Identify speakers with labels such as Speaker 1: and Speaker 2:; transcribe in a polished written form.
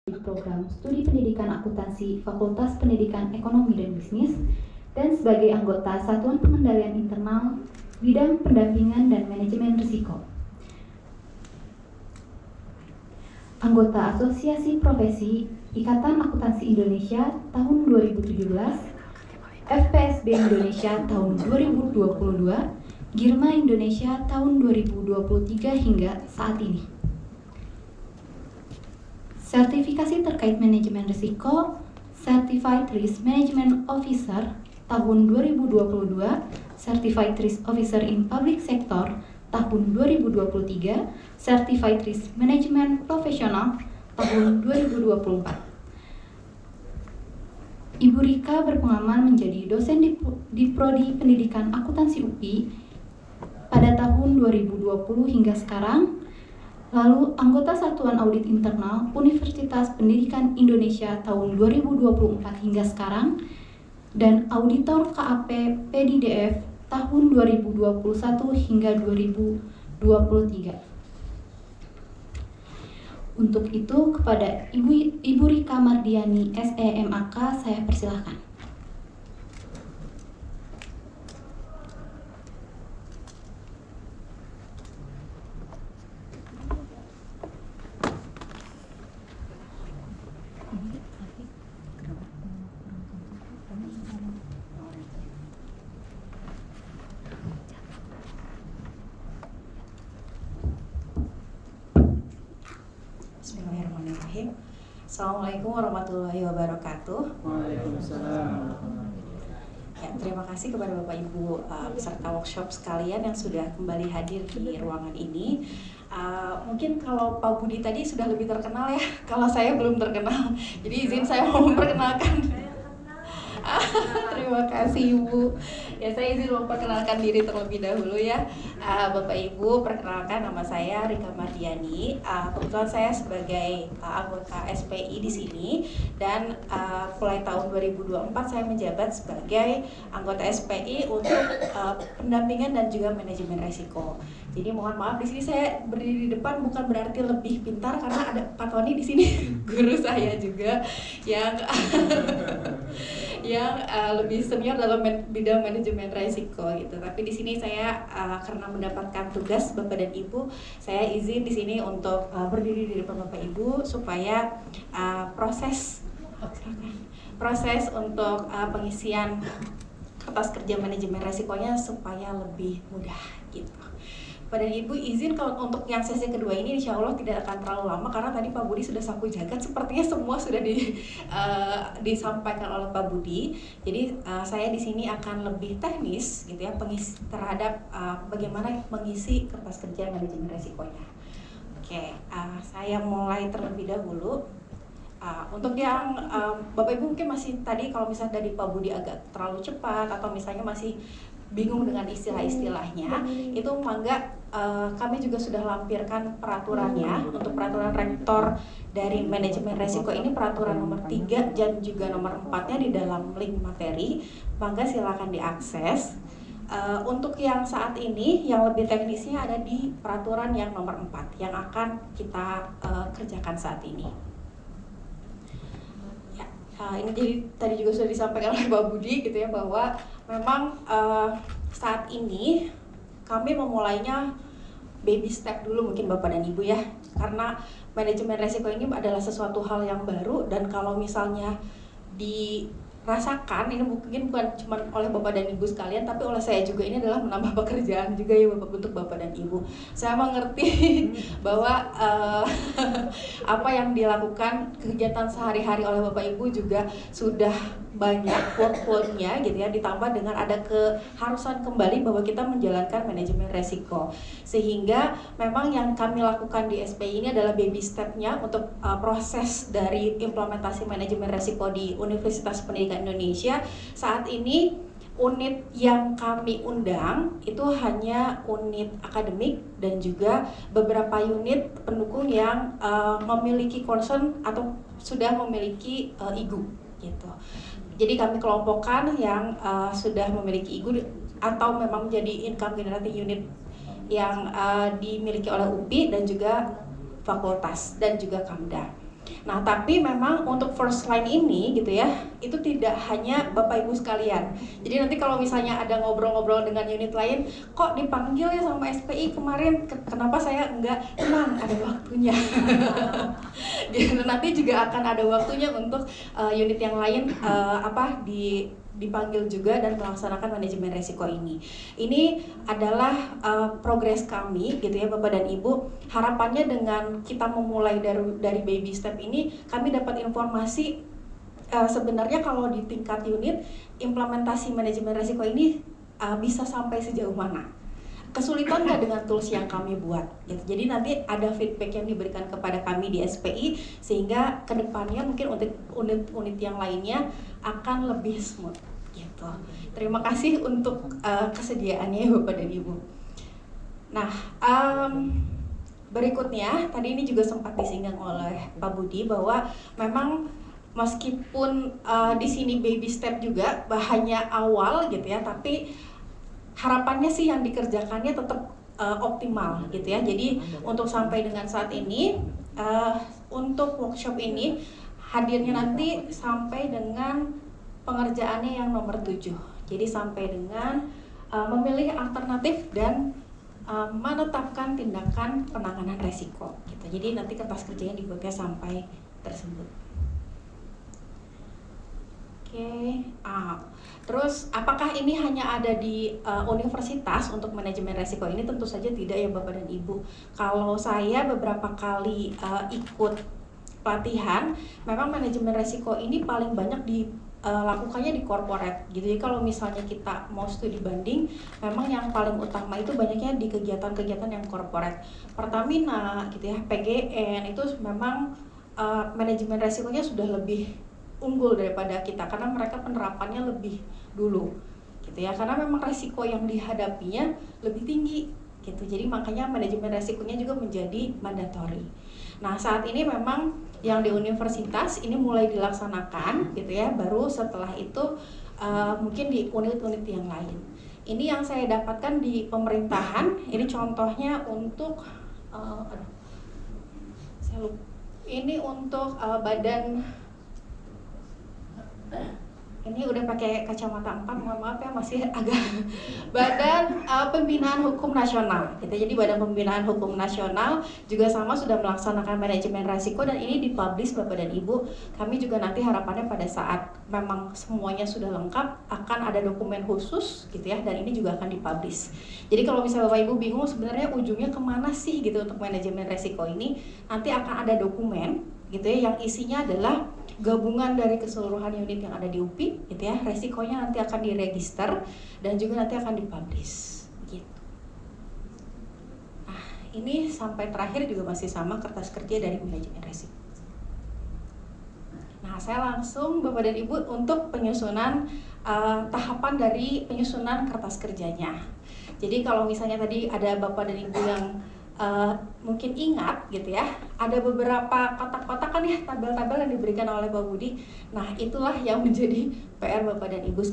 Speaker 1: di program Studi Pendidikan Akuntansi Fakultas Pendidikan Ekonomi dan Bisnis dan sebagai anggota Satuan Pengendalian Internal Bidang Pendampingan dan Manajemen Risiko. Anggota Asosiasi Profesi Ikatan Akuntansi Indonesia tahun 2017, FPSB Indonesia tahun 2022, Girma Indonesia tahun 2023 hingga saat ini. Sertifikasi terkait manajemen risiko, Certified Risk Management Officer tahun 2022, Certified Risk Officer in Public Sector tahun 2023, Certified Risk Management Professional tahun 2024. Ibu Rika berpengalaman menjadi dosen di Prodi Pendidikan Akuntansi UPI pada tahun 2020 hingga sekarang. Lalu anggota Satuan Audit Internal Universitas Pendidikan Indonesia tahun 2024 hingga sekarang, dan auditor KAP PDDF tahun 2021 hingga 2023. Untuk itu kepada Ibu Rika Mardiani SEMAK saya persilahkan.
Speaker 2: Bismillahirrahmanirrahim. Assalamualaikum warahmatullahi wabarakatuh.
Speaker 3: Waalaikumsalam.
Speaker 2: Ya, terima kasih kepada Bapak Ibu peserta workshop sekalian yang sudah kembali hadir di ruangan ini. Mungkin kalau Pak Budi tadi sudah lebih terkenal ya, kalau saya belum terkenal. Jadi izin saya mau memperkenalkan. Terima kasih Ibu. Ya, saya izin memperkenalkan diri terlebih dahulu ya. Bapak Ibu, perkenalkan nama saya Rika Mardiani. Kebetulan saya sebagai anggota SPI di sini dan mulai tahun 2024 saya menjabat sebagai anggota SPI untuk pendampingan dan juga manajemen risiko. Jadi mohon maaf di sini saya berdiri di depan bukan berarti lebih pintar karena ada Pak Tony di sini guru saya juga yang lebih senior dalam bidang manajemen risiko gitu. Tapi di sini saya karena mendapatkan tugas Bapak dan Ibu, saya izin di sini untuk berdiri di depan Bapak Ibu supaya proses untuk pengisian kertas kerja manajemen risikonya supaya lebih mudah gitu. Pada Ibu izin kalau untuk yang sesi kedua ini insya Allah tidak akan terlalu lama karena tadi Pak Budi sudah sapu jagat, sepertinya semua sudah disampaikan oleh Pak Budi. Jadi saya di sini akan lebih teknis gitu ya terhadap bagaimana mengisi kertas kerja manajemen risikonya. Oke, saya mulai terlebih dahulu. Untuk yang Bapak Ibu mungkin masih tadi kalau misalnya dari Pak Budi agak terlalu cepat atau misalnya masih bingung dengan istilah-istilahnya, itu mangga kami juga sudah lampirkan peraturannya untuk peraturan rektor dari manajemen risiko ini, peraturan nomor 3 dan juga nomor 4-nya di dalam link materi. Mangga silakan diakses. Untuk yang saat ini yang lebih teknisnya ada di peraturan yang nomor 4 yang akan kita kerjakan saat ini. Ini jadi tadi juga sudah disampaikan oleh Pak Budi gitu ya, bahwa memang saat ini kami memulainya baby step dulu mungkin Bapak dan Ibu ya, karena manajemen risiko ini adalah sesuatu hal yang baru dan kalau misalnya dirasakan ini mungkin bukan cuma oleh Bapak dan Ibu sekalian tapi oleh saya juga, ini adalah menambah pekerjaan juga ya Bapak untuk Bapak dan Ibu. Saya mengerti bahwa apa yang dilakukan kegiatan sehari-hari oleh Bapak Ibu juga sudah banyak workload-nya gitu ya, ditambah dengan ada keharusan kembali bahwa kita menjalankan manajemen risiko, sehingga memang yang kami lakukan di SPI ini adalah baby step-nya untuk proses dari implementasi manajemen risiko di Universitas Pendidikan Indonesia. Saat ini unit yang kami undang itu hanya unit akademik dan juga beberapa unit pendukung yang memiliki concern atau sudah memiliki IGU gitu. Jadi kami kelompokkan yang sudah memiliki IGU atau memang menjadi income generating unit yang dimiliki oleh UPI dan juga fakultas dan juga Kamda. Nah, tapi memang untuk first line ini gitu ya, itu tidak hanya Bapak Ibu sekalian. Jadi nanti kalau misalnya ada ngobrol-ngobrol dengan unit lain, kok dipanggil ya sama SPI kemarin, kenapa saya enggak? Tenang, ada waktunya. Nanti juga akan ada waktunya untuk unit yang lain dipanggil juga dan melaksanakan manajemen resiko ini. Ini adalah progres kami gitu ya Bapak dan Ibu. Harapannya dengan kita memulai dari baby step ini, kami dapat informasi sebenarnya kalau di tingkat unit implementasi manajemen resiko ini bisa sampai sejauh mana. Kesulitan nggak dengan tools yang kami buat gitu. Jadi nanti ada feedback yang diberikan kepada kami di SPI sehingga kedepannya mungkin untuk unit-unit yang lainnya akan lebih smooth gitu. Terima kasih untuk kesediaannya Bapak dan Ibu. Nah, berikutnya tadi ini juga sempat disinggung oleh Pak Budi bahwa memang meskipun di sini baby step juga bahannya awal gitu ya, tapi harapannya sih yang dikerjakannya tetap optimal gitu ya. Jadi untuk sampai dengan saat ini untuk workshop ini hadirnya nanti sampai dengan pengerjaannya yang nomor 7. Jadi sampai dengan memilih alternatif dan menetapkan tindakan penanganan resiko gitu. Jadi nanti kertas kerjanya dibuatnya sampai tersebut. Terus apakah ini hanya ada di universitas untuk manajemen resiko ini? Tentu saja tidak ya Bapak dan Ibu. Kalau saya beberapa kali ikut pelatihan, memang manajemen resiko ini paling banyak dilakukannya di corporate gitu. Jadi kalau misalnya kita mau studi banding, memang yang paling utama itu banyaknya di kegiatan-kegiatan yang corporate. Pertamina gitu ya, PGN itu memang manajemen resikonya sudah lebih unggul daripada kita karena mereka penerapannya lebih dulu gitu ya, karena memang resiko yang dihadapinya lebih tinggi gitu. Jadi makanya manajemen resikonya juga menjadi mandatory. Nah, saat ini memang yang di universitas ini mulai dilaksanakan gitu ya, baru setelah itu mungkin di unit-unit yang lain. Ini yang saya dapatkan di pemerintahan. Ini contohnya untuk ini untuk badan. Ini udah pakai kacamata 4, mohon maaf ya, masih agak Badan Pembinaan Hukum Nasional gitu. Jadi Badan Pembinaan Hukum Nasional juga sama sudah melaksanakan manajemen resiko dan ini dipublish Bapak dan Ibu. Kami juga nanti harapannya pada saat memang semuanya sudah lengkap akan ada dokumen khusus gitu ya, dan ini juga akan dipublish. Jadi kalau misalnya Bapak Ibu bingung sebenarnya ujungnya kemana sih gitu untuk manajemen resiko ini, nanti akan ada dokumen gitu ya yang isinya adalah gabungan dari keseluruhan unit yang ada di UPI gitu ya. Resikonya nanti akan diregister dan juga nanti akan dipublish gitu. Nah, ini sampai terakhir juga masih sama kertas kerja dari manajemen resiko. Nah, saya langsung Bapak dan Ibu untuk penyusunan tahapan dari penyusunan kertas kerjanya. Jadi kalau misalnya tadi ada Bapak dan Ibu yang mungkin ingat gitu ya, ada beberapa kotak-kotak kan ya, tabel-tabel yang diberikan oleh Pak Budi. Nah, itulah yang menjadi PR Bapak dan Ibu.